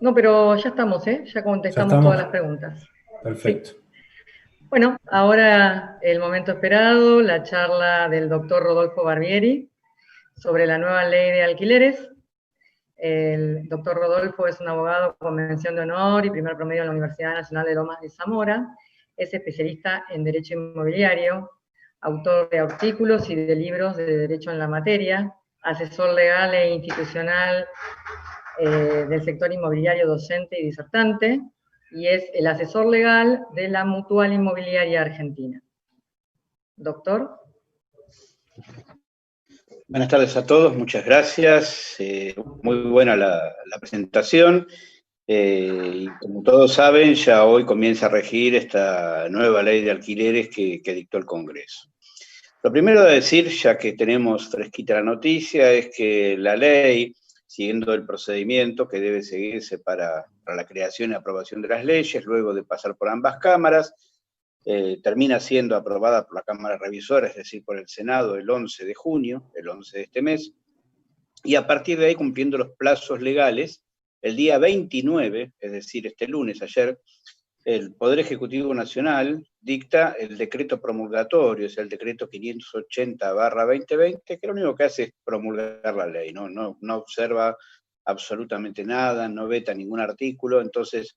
No, pero ya estamos, ¿eh? Ya ¿Ya contestamos todas estamos? las preguntas. Sí. Perfecto. Bueno, ahora el momento esperado, la charla del doctor Rodolfo Barbieri sobre la nueva ley de alquileres. El doctor Rodolfo es un abogado con mención de honor y primer promedio en la Universidad Nacional de Lomas de Zamora. Es especialista en derecho inmobiliario, autor de artículos y de libros de derecho en la materia, asesor legal e institucional del sector inmobiliario docente y disertante, y es el asesor legal de la Mutual Inmobiliaria Argentina. Doctor. Buenas tardes a todos, muchas gracias. Muy buena la presentación. Y como todos saben, ya hoy comienza a regir esta nueva ley de alquileres que dictó el Congreso. Lo primero a decir, ya que tenemos fresquita la noticia, es que la ley, siguiendo el procedimiento que debe seguirse para la creación y aprobación de las leyes, luego de pasar por ambas cámaras, termina siendo aprobada por la Cámara Revisora, es decir, por el Senado el 11 de junio, el 11 de este mes, y a partir de ahí, cumpliendo los plazos legales, el día 29, es decir, este lunes, ayer, el Poder Ejecutivo Nacional dicta el decreto promulgatorio, es el decreto 580/2020, que lo único que hace es promulgar la ley, no observa absolutamente nada, no veta ningún artículo, entonces,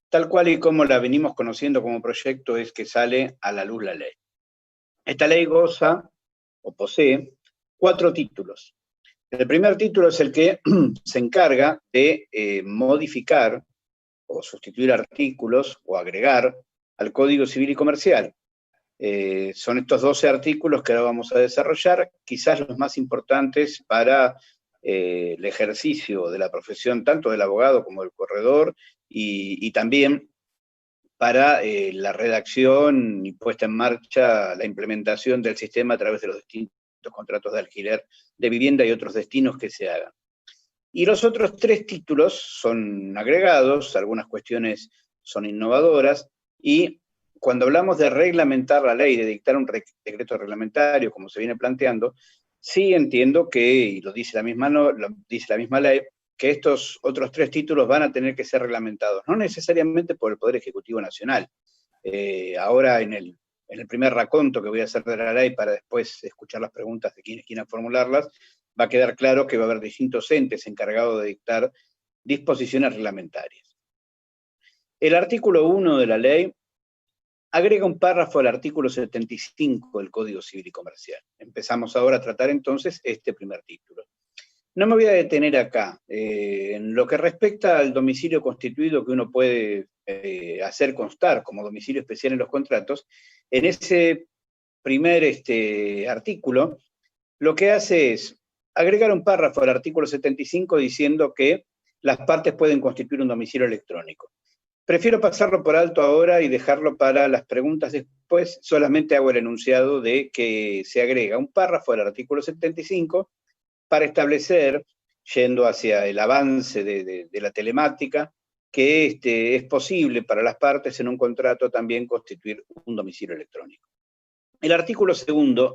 tal cual y como la venimos conociendo como proyecto, es que sale a la luz la ley. Esta ley goza o posee 4 títulos. El primer título es el que se encarga de modificar o sustituir artículos o agregar al Código Civil y Comercial. Son estos 12 artículos que ahora vamos a desarrollar, quizás los más importantes para el ejercicio de la profesión, tanto del abogado como del corredor, y también para la redacción y puesta en marcha, la implementación del sistema a través de los distintos contratos de alquiler de vivienda y otros destinos que se hagan. Y los otros 3 títulos son agregados, algunas cuestiones son innovadoras, y cuando hablamos de reglamentar la ley, de dictar un decreto reglamentario, como se viene planteando, sí entiendo que, y lo dice la misma, lo dice la misma ley, que estos otros 3 títulos van a tener que ser reglamentados, no necesariamente por el Poder Ejecutivo Nacional. Ahora en el primer raconto que voy a hacer de la ley para después escuchar las preguntas de quienes quieran formularlas, va a quedar claro que va a haber distintos entes encargados de dictar disposiciones reglamentarias. El artículo 1 de la ley agrega un párrafo al artículo 75 del Código Civil y Comercial. Empezamos ahora a tratar entonces este primer título. No me voy a detener acá. En lo que respecta al domicilio constituido que uno puede hacer constar como domicilio especial en los contratos, en ese primer artículo, lo que hace es agregar un párrafo al artículo 75 diciendo que las partes pueden constituir un domicilio electrónico. Prefiero pasarlo por alto ahora y dejarlo para las preguntas después, solamente hago el enunciado de que se agrega un párrafo al artículo 75 para establecer, yendo hacia el avance de la telemática, que es posible para las partes en un contrato también constituir un domicilio electrónico. El artículo 2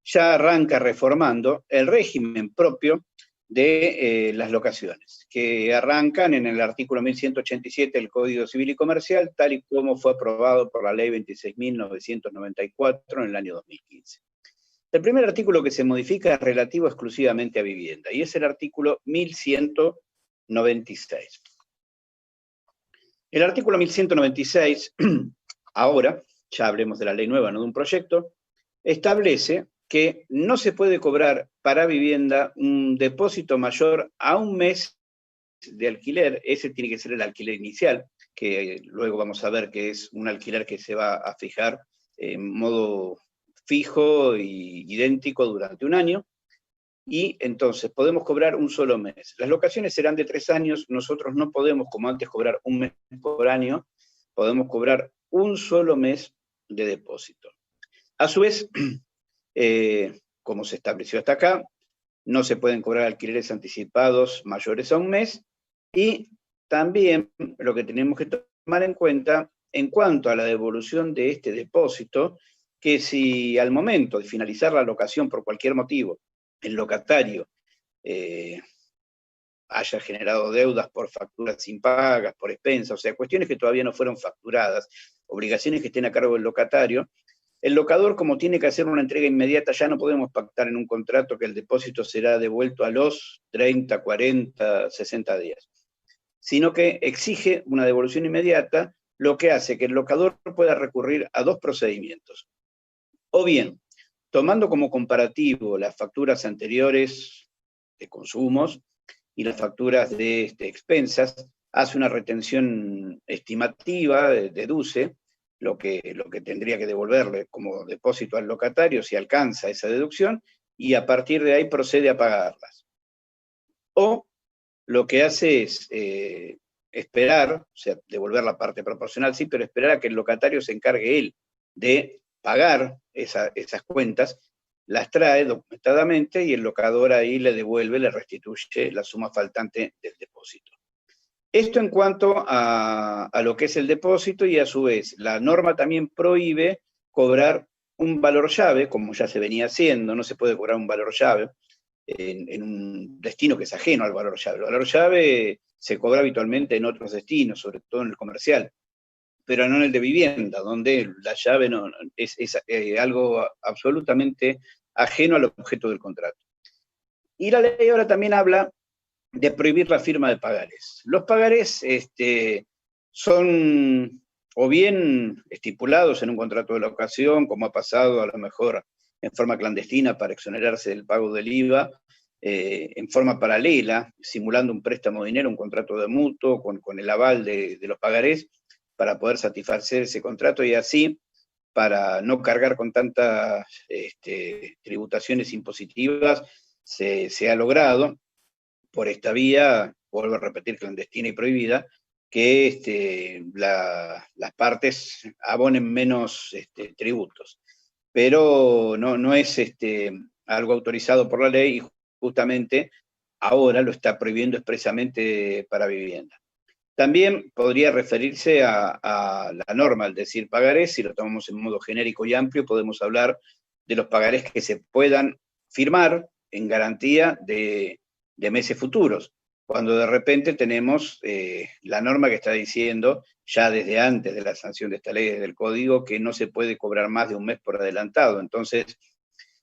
ya arranca reformando el régimen propio de las locaciones, que arrancan en el artículo 1187 del Código Civil y Comercial, tal y como fue aprobado por la Ley 26.994 en el año 2015. El primer artículo que se modifica es relativo exclusivamente a vivienda, y es el artículo 1196. El artículo 1196, ahora, ya hablemos de la ley nueva, no de un proyecto, establece que no se puede cobrar para vivienda un depósito mayor a un mes de alquiler. Ese tiene que ser el alquiler inicial, que luego vamos a ver que es un alquiler que se va a fijar en modo fijo e idéntico durante un año, y entonces podemos cobrar un solo mes. Las locaciones serán de 3 años, nosotros no podemos, como antes, cobrar un mes por año, podemos cobrar un solo mes de depósito. A su vez, como se estableció hasta acá, no se pueden cobrar alquileres anticipados mayores a un mes, y también lo que tenemos que tomar en cuenta en cuanto a la devolución de este depósito, que si al momento de finalizar la locación por cualquier motivo, el locatario haya generado deudas por facturas impagas, por expensas, o sea, cuestiones que todavía no fueron facturadas, obligaciones que estén a cargo del locatario, el locador, como tiene que hacer una entrega inmediata, ya no podemos pactar en un contrato que el depósito será devuelto a los 30, 40, 60 días, sino que exige una devolución inmediata, lo que hace que el locador pueda recurrir a dos procedimientos. O bien, tomando como comparativo las facturas anteriores de consumos y las facturas de expensas, hace una retención estimativa, deduce lo que tendría que devolverle como depósito al locatario si alcanza esa deducción, y a partir de ahí procede a pagarlas. O lo que hace es esperar, o sea, devolver la parte proporcional, sí, pero esperar a que el locatario se encargue él de pagar esas cuentas, las trae documentadamente y el locador ahí le devuelve, le restituye la suma faltante del depósito. Esto en cuanto a lo que es el depósito, y a su vez la norma también prohíbe cobrar un valor llave, como ya se venía haciendo. No se puede cobrar un valor llave en un destino que es ajeno al valor llave. El valor llave se cobra habitualmente en otros destinos, sobre todo en el comercial, pero no en el de vivienda, donde la llave es algo absolutamente ajeno al objeto del contrato. Y la ley ahora también habla de prohibir la firma de pagarés. Los pagarés son o bien estipulados en un contrato de locación, como ha pasado a lo mejor en forma clandestina para exonerarse del pago del IVA, en forma paralela, simulando un préstamo de dinero, un contrato de mutuo, con el aval de los pagarés, para poder satisfacer ese contrato, y así, para no cargar con tantas tributaciones impositivas, se ha logrado, por esta vía, vuelvo a repetir, clandestina y prohibida, que las partes abonen menos tributos. Pero no es algo autorizado por la ley, y justamente ahora lo está prohibiendo expresamente para vivienda. También podría referirse a la norma, al decir pagarés. Si lo tomamos en modo genérico y amplio, podemos hablar de los pagarés que se puedan firmar en garantía de meses futuros, cuando de repente tenemos la norma que está diciendo, ya desde antes de la sanción de esta ley, desde el código, que no se puede cobrar más de un mes por adelantado. Entonces,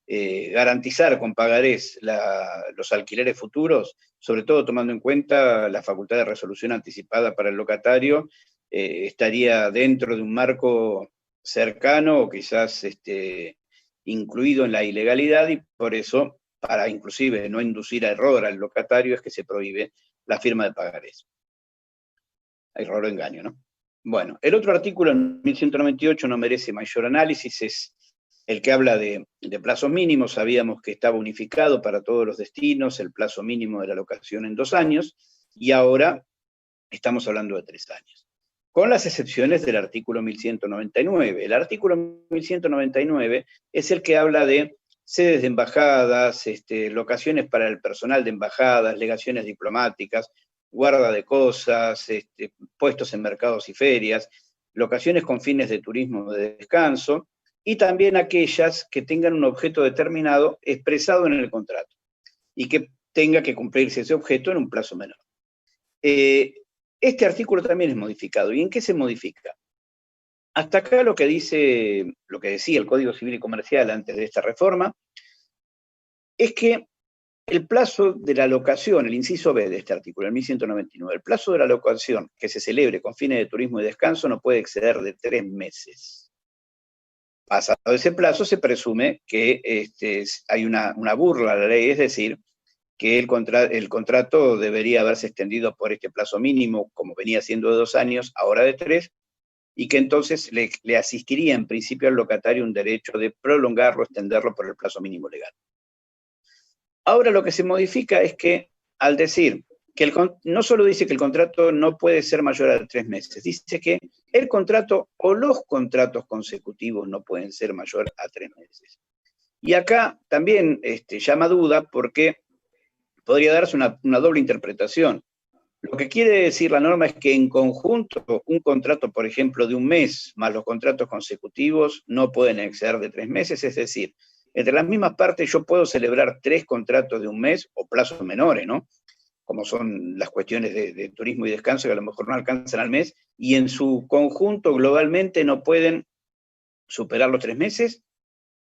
garantizar con pagarés los alquileres futuros, sobre todo tomando en cuenta la facultad de resolución anticipada para el locatario, estaría dentro de un marco cercano o quizás incluido en la ilegalidad, y por eso, para inclusive no inducir a error al locatario, es que se prohíbe la firma de pagarés. Error o engaño, ¿no? Bueno, el otro artículo, en 1198, no merece mayor análisis, es el que habla de plazos mínimos. Sabíamos que estaba unificado para todos los destinos el plazo mínimo de la locación en 2 años, y ahora estamos hablando de 3 años, con las excepciones del artículo 1199. El artículo 1199 es el que habla de sedes de embajadas, locaciones para el personal de embajadas, legaciones diplomáticas, guarda de cosas, puestos en mercados y ferias, locaciones con fines de turismo o de descanso, y también aquellas que tengan un objeto determinado expresado en el contrato y que tenga que cumplirse ese objeto en un plazo menor. Este artículo también es modificado. ¿Y en qué se modifica? Hasta acá lo que decía el Código Civil y Comercial antes de esta reforma, es que el plazo de la locación, el inciso B de este artículo, el 1199, el plazo de la locación que se celebre con fines de turismo y descanso no puede exceder de 3 meses. Pasado ese plazo, se presume que hay una burla a la ley, es decir, que el contrato debería haberse extendido por este plazo mínimo, como venía siendo de 2 años, ahora de 3, y que entonces le asistiría en principio al locatario un derecho de prolongarlo, extenderlo por el plazo mínimo legal. Ahora lo que se modifica es que, al decir que no solo dice que el contrato no puede ser mayor a 3 meses, dice que el contrato o los contratos consecutivos no pueden ser mayor a 3 meses. Y acá también llama duda, porque podría darse una doble interpretación. Lo que quiere decir la norma es que en conjunto un contrato, por ejemplo, de 1 mes más los contratos consecutivos no pueden exceder de 3 meses, es decir, entre las mismas partes yo puedo celebrar 3 contratos de 1 mes o plazos menores, ¿no? como son las cuestiones de turismo y descanso, que a lo mejor no alcanzan al mes, y en su conjunto globalmente no pueden superar los 3 meses,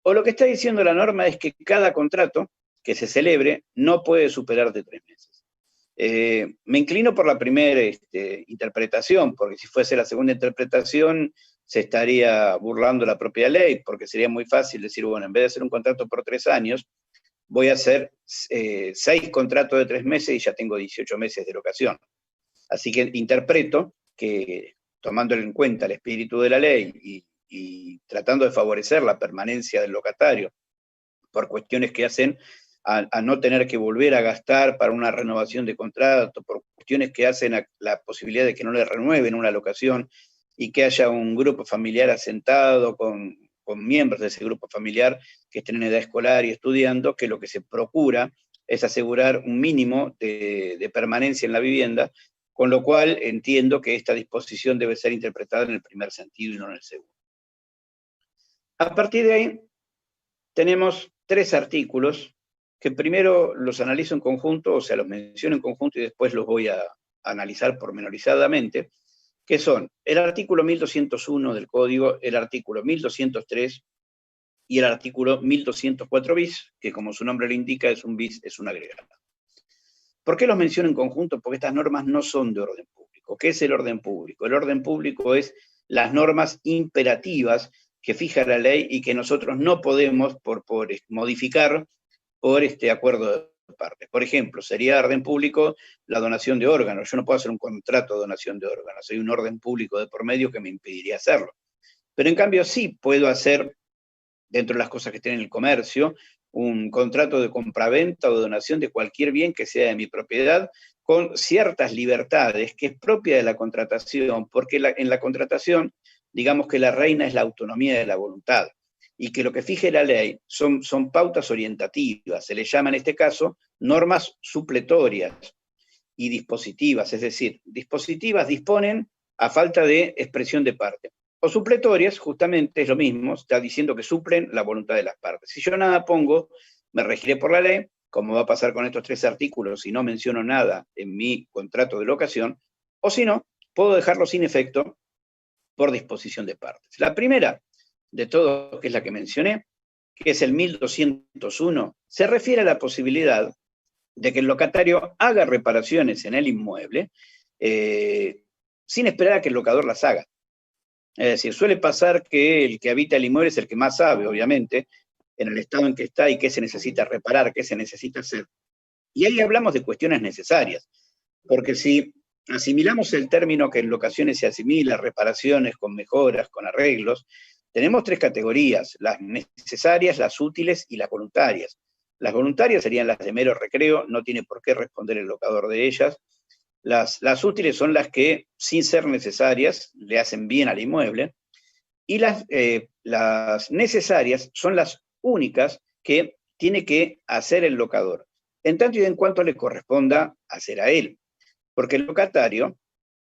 o lo que está diciendo la norma es que cada contrato que se celebre no puede superar de 3 meses. Me inclino por la primera interpretación, porque si fuese la segunda interpretación se estaría burlando la propia ley, porque sería muy fácil decir, bueno, en vez de hacer un contrato por 3 años, voy a hacer 6 contratos de 3 meses y ya tengo 18 meses de locación. Así que interpreto que, tomando en cuenta el espíritu de la ley y tratando de favorecer la permanencia del locatario por cuestiones que hacen a no tener que volver a gastar para una renovación de contrato, por cuestiones que hacen a la posibilidad de que no le renueven una locación y que haya un grupo familiar asentado con miembros de ese grupo familiar que estén en edad escolar y estudiando, que lo que se procura es asegurar un mínimo de permanencia en la vivienda, con lo cual entiendo que esta disposición debe ser interpretada en el primer sentido y no en el segundo. A partir de ahí, tenemos 3 artículos que primero los analizo en conjunto, o sea, los menciono en conjunto y después los voy a analizar pormenorizadamente, que son el artículo 1201 del Código, el artículo 1203 y el artículo 1204 bis, que como su nombre lo indica, es un bis, es un agregado. ¿Por qué los menciono en conjunto? Porque estas normas no son de orden público. ¿Qué es el orden público? El orden público es las normas imperativas que fija la ley y que nosotros no podemos por modificar por acuerdo de partes. Por ejemplo, sería orden público la donación de órganos. Yo no puedo hacer un contrato de donación de órganos. Hay un orden público de por medio que me impediría hacerlo. Pero en cambio sí puedo hacer, dentro de las cosas que tiene el comercio, un contrato de compraventa o de donación de cualquier bien que sea de mi propiedad, con ciertas libertades que es propia de la contratación, porque en la contratación, digamos que la reina es la autonomía de la voluntad, y que lo que fije la ley son pautas orientativas, se le llama en este caso normas supletorias y dispositivas, es decir, dispositivas disponen a falta de expresión de parte. O supletorias, justamente es lo mismo, está diciendo que suplen la voluntad de las partes. Si yo nada pongo, me regiré por la ley, como va a pasar con estos 3 artículos, si no menciono nada en mi contrato de locación, o si no, puedo dejarlo sin efecto por disposición de partes. La primera de todos, que es la que mencioné, que es el 1201, se refiere a la posibilidad de que el locatario haga reparaciones en el inmueble sin esperar a que el locador las haga. Es decir, suele pasar que el que habita el inmueble es el que más sabe, obviamente, en el estado en que está y qué se necesita reparar, qué se necesita hacer. Y ahí hablamos de cuestiones necesarias, porque si asimilamos el término que en locaciones se asimila, reparaciones con mejoras, con arreglos, tenemos 3 categorías, las necesarias, las útiles y las voluntarias. Las voluntarias serían las de mero recreo, no tiene por qué responder el locador de ellas. Las útiles son las que, sin ser necesarias, le hacen bien al inmueble, y las necesarias son las únicas que tiene que hacer el locador, en tanto y en cuanto le corresponda hacer a él. Porque el locatario,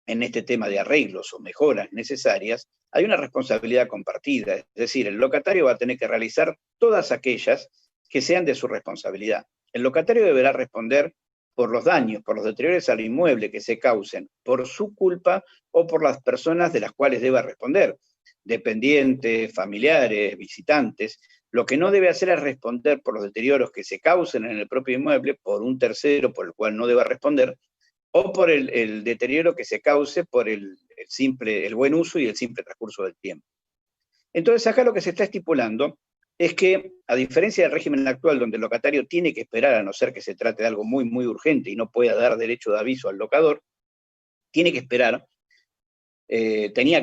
en este tema de arreglos o mejoras necesarias, hay una responsabilidad compartida, es decir, el locatario va a tener que realizar todas aquellas que sean de su responsabilidad. El locatario deberá responder por los daños, por los deterioros al inmueble que se causen por su culpa o por las personas de las cuales deba responder, dependientes, familiares, visitantes. Lo que no debe hacer es responder por los deterioros que se causen en el propio inmueble por un tercero por el cual no deba responder, o por el deterioro que se cause por el buen uso y el simple transcurso del tiempo. Entonces acá lo que se está estipulando es que, a diferencia del régimen actual, donde el locatario tiene que esperar, a no ser que se trate de algo muy, muy urgente y no pueda dar derecho de aviso al locador, tenía que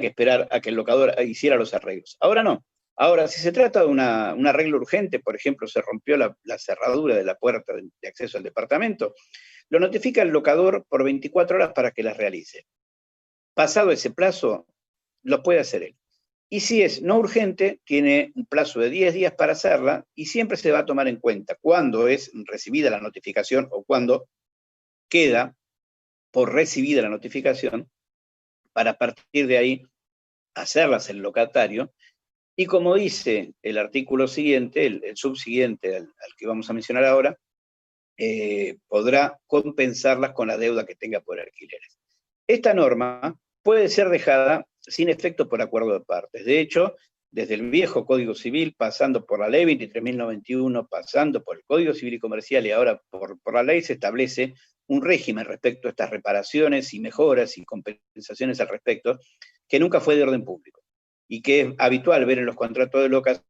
esperar a que el locador hiciera los arreglos. Ahora no. Ahora, si se trata de un arreglo urgente, por ejemplo, se rompió la cerradura de la puerta de acceso al departamento, lo notifica el locador por 24 horas para que las realice. Pasado ese plazo, lo puede hacer él. Y si es no urgente, tiene un plazo de 10 días para hacerla y siempre se va a tomar en cuenta cuándo es recibida la notificación o cuándo queda por recibida la notificación para, a partir de ahí, hacerlas el locatario. Y como dice el artículo siguiente, el subsiguiente al que vamos a mencionar ahora, podrá compensarlas con la deuda que tenga por alquileres. Esta norma puede ser dejada sin efecto por acuerdo de partes. De hecho, desde el viejo Código Civil, pasando por la Ley 23.091, pasando por el Código Civil y Comercial y ahora por la ley, se establece un régimen respecto a estas reparaciones y mejoras y compensaciones al respecto, que nunca fue de orden público, y que es habitual ver en los contratos de locación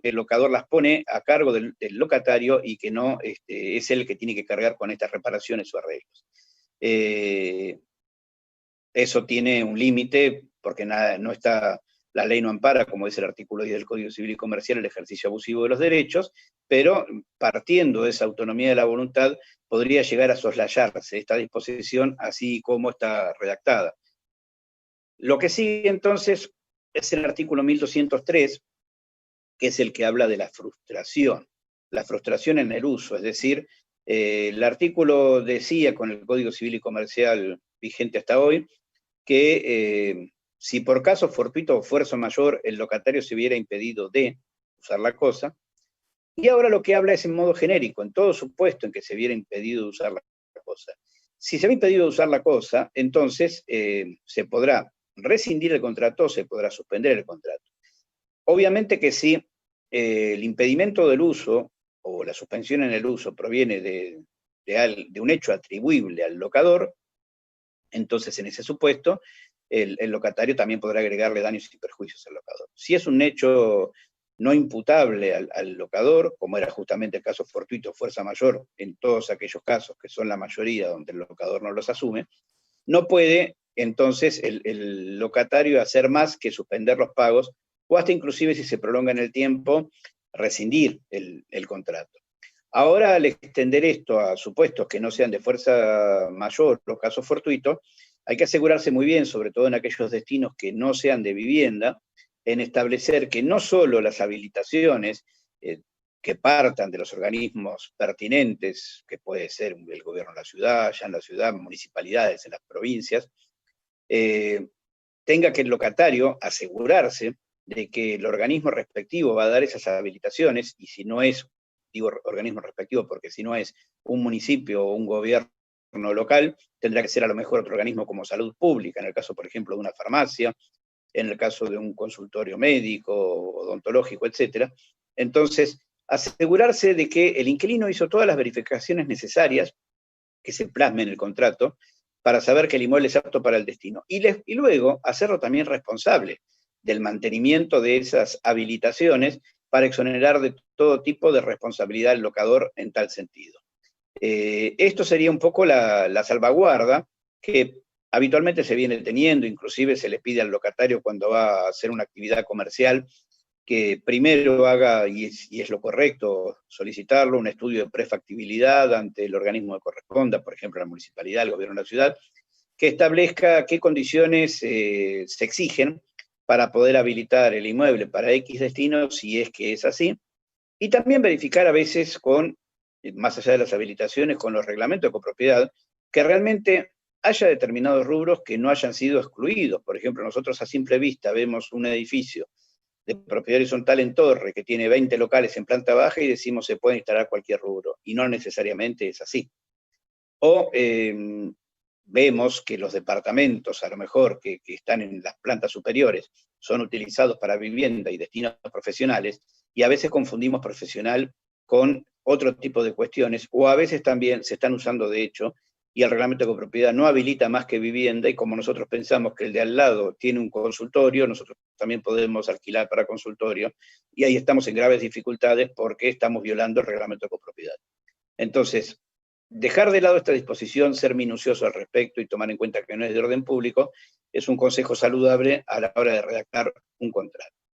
que el locador las pone a cargo del locatario y que no es él el que tiene que cargar con estas reparaciones o arreglos. Eso tiene un límite, porque la ley no ampara, como dice el artículo 10 del Código Civil y Comercial, el ejercicio abusivo de los derechos, pero partiendo de esa autonomía de la voluntad, podría llegar a soslayarse esta disposición así como está redactada. Lo que sigue entonces es el artículo 1203, que es el que habla de la frustración en el uso, es decir, el artículo decía con el Código Civil y Comercial vigente hasta hoy, que si por caso fortuito o fuerza mayor el locatario se hubiera impedido de usar la cosa, y ahora lo que habla es en modo genérico, en todo supuesto en que se hubiera impedido de usar la cosa. Si se ha impedido de usar la cosa, entonces se podrá rescindir el contrato, se podrá suspender el contrato. Obviamente que si el impedimento del uso o la suspensión en el uso proviene de un hecho atribuible al locador, entonces en ese supuesto el locatario también podrá agregarle daños y perjuicios al locador. Si es un hecho no imputable al locador, como era justamente el caso fortuito o fuerza mayor en todos aquellos casos que son la mayoría donde el locador no los asume, no puede entonces el locatario hacer más que suspender los pagos o hasta inclusive si se prolonga en el tiempo, rescindir el contrato. Ahora, al extender esto a supuestos que no sean de fuerza mayor, los casos fortuitos, hay que asegurarse muy bien, sobre todo en aquellos destinos que no sean de vivienda, en establecer que no solo las habilitaciones que partan de los organismos pertinentes, que puede ser el gobierno de la ciudad, ya en la ciudad, municipalidades, en las provincias, tenga que el locatario asegurarse de que el organismo respectivo va a dar esas habilitaciones, y si no es, digo organismo respectivo porque si no es un municipio o un gobierno local, tendrá que ser a lo mejor otro organismo como salud pública, en el caso, por ejemplo, de una farmacia, en el caso de un consultorio médico, odontológico, etc. Entonces, asegurarse de que el inquilino hizo todas las verificaciones necesarias que se plasmen en el contrato para saber que el inmueble es apto para el destino. Y luego hacerlo también responsable del mantenimiento de esas habilitaciones para exonerar de todo tipo de responsabilidad al locador en tal sentido. Esto sería un poco la salvaguarda que habitualmente se viene teniendo, inclusive se le pide al locatario cuando va a hacer una actividad comercial que primero haga, y es lo correcto solicitarlo, un estudio de prefactibilidad ante el organismo que corresponda, por ejemplo la municipalidad, el gobierno de la ciudad, que establezca qué condiciones se exigen para poder habilitar el inmueble para X destino, si es que es así, y también verificar a veces más allá de las habilitaciones, con los reglamentos de copropiedad, que realmente haya determinados rubros que no hayan sido excluidos. Por ejemplo, nosotros a simple vista vemos un edificio de propiedad horizontal en torre que tiene 20 locales en planta baja y decimos se puede instalar cualquier rubro, y no necesariamente es así. O vemos que los departamentos, a lo mejor, que están en las plantas superiores, son utilizados para vivienda y destinos profesionales, y a veces confundimos profesional con otro tipo de cuestiones, o a veces también se están usando de hecho, y el reglamento de copropiedad no habilita más que vivienda, y como nosotros pensamos que el de al lado tiene un consultorio, nosotros también podemos alquilar para consultorio, y ahí estamos en graves dificultades porque estamos violando el reglamento de copropiedad. Entonces, dejar de lado esta disposición, ser minucioso al respecto y tomar en cuenta que no es de orden público, es un consejo saludable a la hora de redactar un contrato.